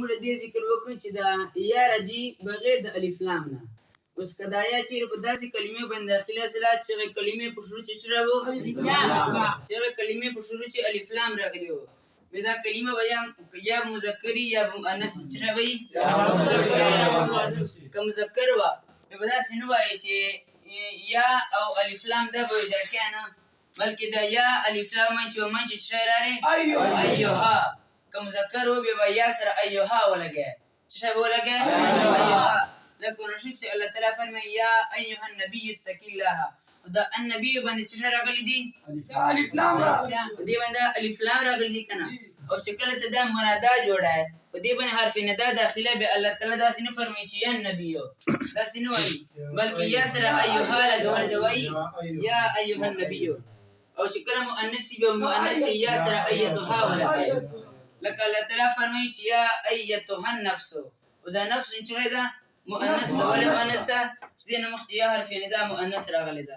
موږ دې ذکر وکړو چې دا یا راځي بغیر د الف لام نه. اوس که دا یا چیرې په داسې کلمې باندې داخله سله چې هغې کلمې په شروع چې څه راوړو؟ چې هغې کلمې په شروع چې الف لام راغلي وو، نو دا کلمه به یا مذکري یا مؤنث چې راوي. که مذکر وه نو به داسې نه وایي چې یا او الف لام دا به وجا کې نه، بلکې دا یا الف لام منځ به منځ چې راغلی ایها. که مذکر و بیا به یا سره ایها ولګی، څه شی به ولګی؟ ایها. لکه رشید چې الله تعالی فرمایي یا ایها النبي اتق الله، دا النبي باندې څه شی راغلی دي؟ الف لام راغلی دې باندې الف لام راغلی دي که نه. او چې کله ته دا منادا جوړه په دې باندې حرف ندا داخله به الله تعالی داسې نه فرمایي چې یا نبي داسې نه وایي، بلکې یا سره ایها لګول دی وایي یا ایها النبي. او چې کله مؤنث به مؤنث یا سره ایتها ولګي، لکه الله تعالی فرمایي چې یا ایتها النفس، او دا نفس چې ده مؤنث ده. ولې مؤنث ده؟ چې دې نه مخکې یا حرف ندا مؤنث راغلی ده.